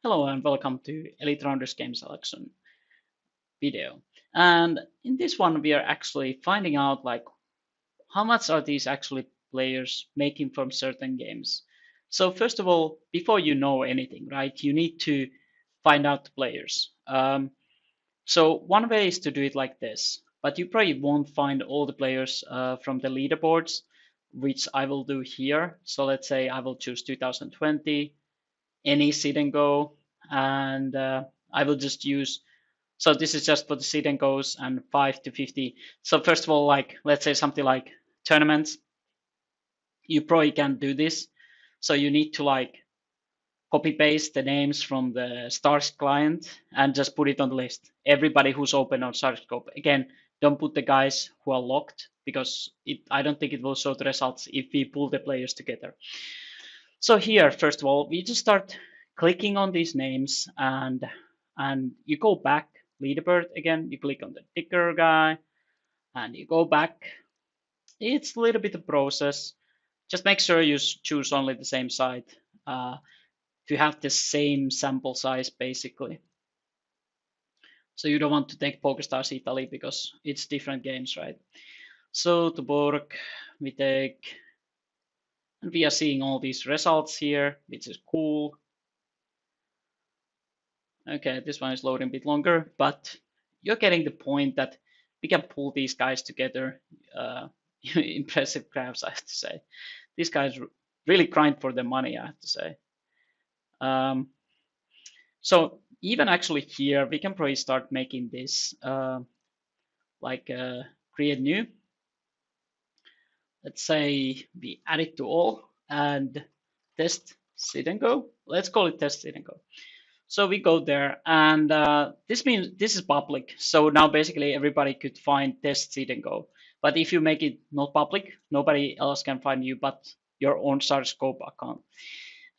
Hello and welcome to Elite Rounders Game Selection video. And in this one, we are actually finding out like how much are these actually players making from certain games. So first of all, before you know anything, right, you need to find out the players. So one way is to do it like this, but you probably won't find all the players from the leaderboards, which I will do here. So let's say I will choose 2020, any sit and go, and I will just use. So this is just for the sit and goes and 5 to 50. So first of all, like let's say something like tournaments, you probably can't do this. So you need to like copy paste the names from the Stars client and just put it on the list. Everybody who's open on SharkScope. Again, don't put the guys who are locked because I don't think it will show the results if we pull the players together. So here, first of all, we just start clicking on these names and you go back leaderboard again. You click on the ticker guy and you go back. It's a little bit of process. Just make sure you choose only the same site to have the same sample size basically. So you don't want to take PokerStars Italy because it's different games, right? So to Borg, we take, and we are seeing all these results here, which is cool. Okay, this one is loading a bit longer, but you're getting the point that we can pull these guys together. Impressive graphs, I have to say. These guys really grind for their money, I have to say. So even actually here, we can probably start making this create new. Let's say we add it to all and test sit and go. Let's call it test sit and go. So we go there, and this means this is public. So now basically everybody could find test sit and go. But if you make it not public, nobody else can find you but your own SharkScope account.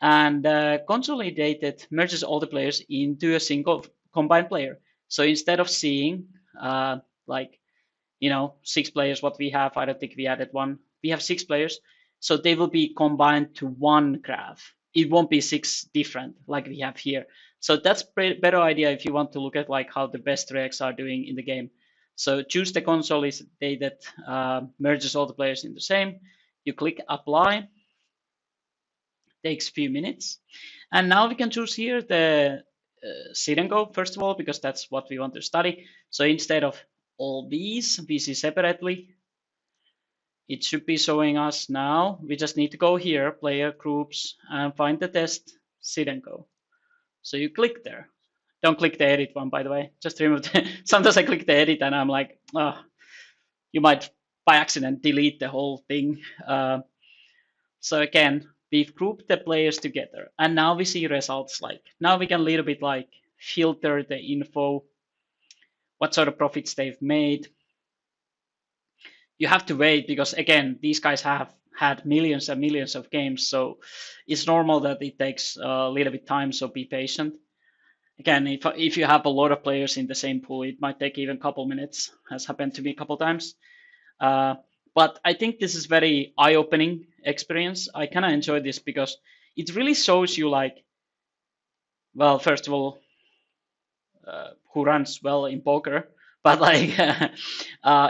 And consolidated merges all the players into a single combined player. So instead of seeing like 6 players, what we have, I don't think we added one. We have 6 players, so they will be combined to one graph. It won't be 6 different like we have here. So that's a better idea if you want to look at like how the best regs are doing in the game. So choose the consolidated, merges all the players in the same. You click apply. Takes a few minutes. And now we can choose here the sit and go, first of all, because that's what we want to study. So instead of all these, we see separately. It should be showing us now. We just need to go here, player groups, and find the test, sit and go. So you click there. Don't click the edit one, by the way. Just remove the, sometimes I click the edit and I'm like, oh, you might by accident delete the whole thing. So again, we've grouped the players together and now we see results. Like now we can a little bit like filter the info, what sort of profits they've made. You have to wait because again, these guys have had millions and millions of games. So it's normal that it takes a little bit time. So be patient. Again, if you have a lot of players in the same pool, it might take even a couple minutes, has happened to me a couple times. But I think this is very eye-opening experience. I kind of enjoy this because it really shows you like, well, first of all, who runs well in poker, but like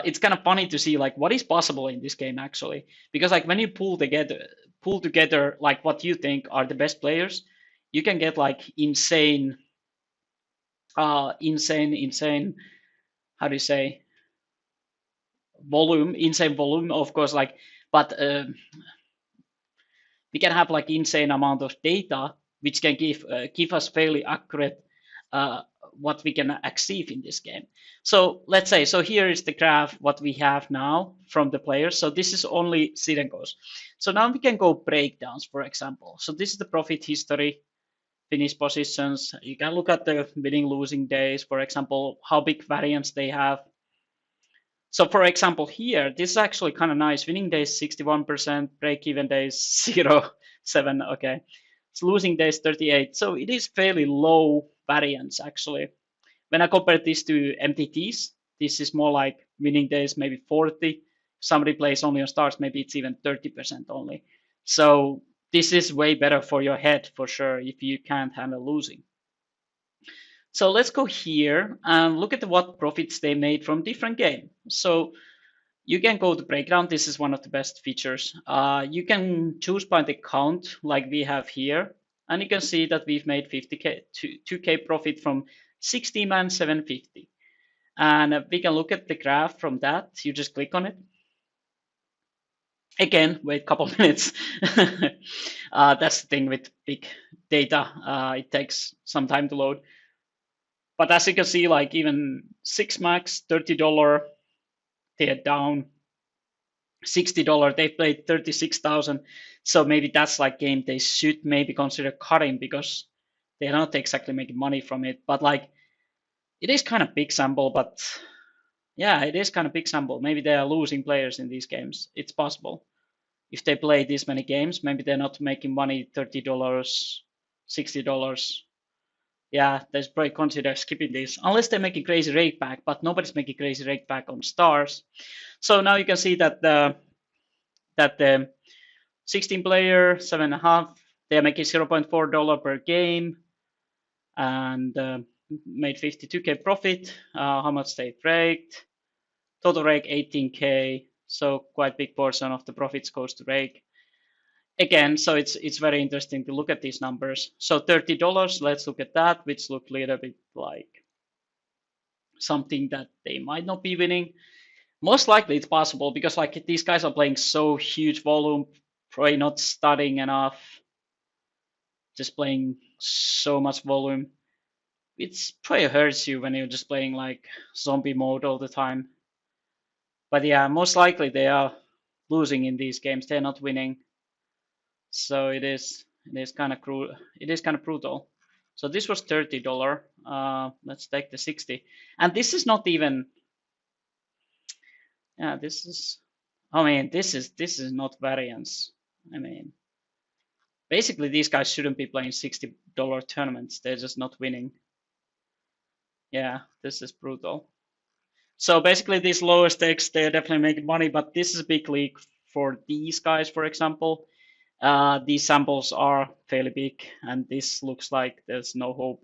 it's kind of funny to see like what is possible in this game actually, because like when you pull together like what you think are the best players, you can get like insane, how do you say, insane volume, of course, like, but we can have like insane amount of data which can give us fairly accurate what we can achieve in this game. So let's say, so here is the graph what we have now from the players. So this is only sit and goes. So now we can go breakdowns, for example. So this is the profit history, finish positions. You can look at the winning losing days, for example, how big variance they have. So for example, here, this is actually kind of nice. Winning days 61%, break-even days 0, 7, okay. It's losing days 38. So it is fairly low variance actually. When I compare this to MTTs, this is more like winning days maybe 40. Somebody plays only on stars, maybe it's even 30% only. So this is way better for your head for sure if you can't handle losing. So let's go here and look at what profits they made from different game. So you can go to breakdown. This is one of the best features. You can choose by the count like we have here. And you can see that we've made 50K, 2K profit from 60 man 750. And we can look at the graph from that. You just click on it. Again, wait a couple minutes. That's the thing with big data. It takes some time to load. But as you can see, like even 6 max, $30, they're down. $60, they played 36,000. So maybe that's like game they should maybe consider cutting because they're not exactly making money from it. But like it is kind of big sample, but yeah, it is kind of big sample. Maybe they are losing players in these games. It's possible. If they play this many games, maybe they're not making money $30, $60. Yeah, they probably consider skipping this unless they make a crazy rake back, but nobody's making crazy rake back on stars. So now you can see that the 16 player, 7.5, they're making $0.4 per game and made 52K profit. How much they raked? Total rake 18K, so quite big portion of the profits goes to rake. Again, so it's very interesting to look at these numbers. So $30, let's look at that, which look a little bit like something that they might not be winning. Most likely it's possible because like these guys are playing so huge volume, probably not studying enough, just playing so much volume. It's probably hurts you when you're just playing like zombie mode all the time. But yeah, most likely they are losing in these games. They're not winning. So it is kind of cruel. It is kind of brutal. So this was $30. Let's take the 60. And this is not even. Yeah, this is. I mean, this is not variance. I mean, basically these guys shouldn't be playing $60 tournaments. They're just not winning. Yeah, this is brutal. So basically, these lower stakes, they're definitely making money, but this is a big league for these guys, for example. These samples are fairly big, and this looks like there's no hope.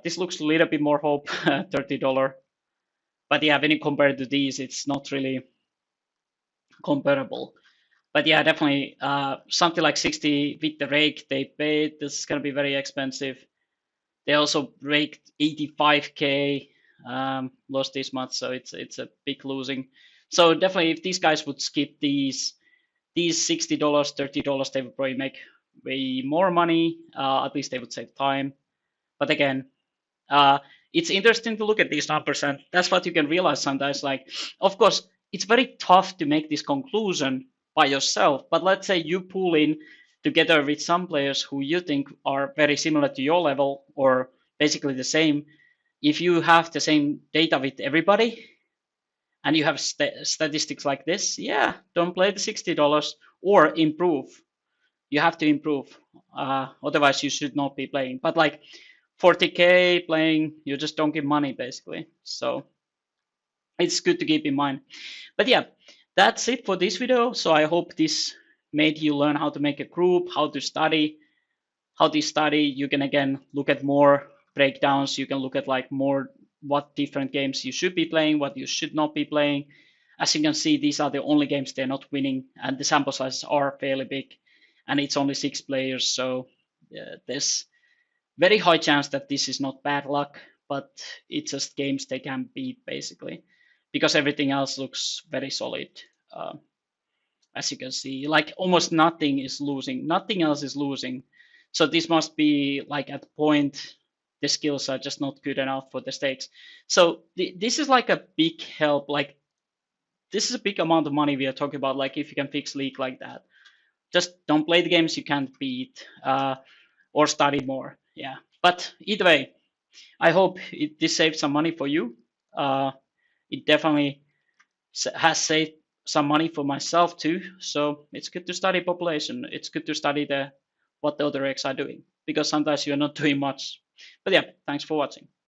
This looks a little bit more hope, $30. But yeah, when you compare to these, it's not really comparable. But yeah, definitely something like 60 with the rake they paid. This is going to be very expensive. They also raked 85K, lost this much, so it's a big losing. So definitely, if these guys would skip these $60, $30, they would probably make way more money. At least they would save time. But again, it's interesting to look at these numbers, and that's what you can realize sometimes. Like, of course, it's very tough to make this conclusion by yourself. But let's say you pull in together with some players who you think are very similar to your level or basically the same. If you have the same data with everybody and you have statistics like this, yeah, don't play the $60 or improve. You have to improve. Otherwise, you should not be playing. But like 40K playing, you just don't give money basically. So it's good to keep in mind. But yeah, that's it for this video. So I hope this made you learn how to make a group, how to study. You can again look at more breakdowns. You can look at like more what different games you should be playing, what you should not be playing. As you can see, these are the only games they're not winning, and the sample sizes are fairly big, and it's only 6 players. So there's very high chance that this is not bad luck, but it's just games they can beat basically, because everything else looks very solid. As you can see, like almost nothing is losing, nothing else is losing. So this must be like at the point the skills are just not good enough for the stakes. So this is like a big help. Like this is a big amount of money we are talking about. Like if you can fix leak like that, just don't play the games you can't beat, or study more. Yeah, but either way, I hope this saved some money for you. It definitely has saved some money for myself too. So it's good to study population. It's good to study what the other regs are doing, because sometimes you're not doing much. But yeah, thanks for watching.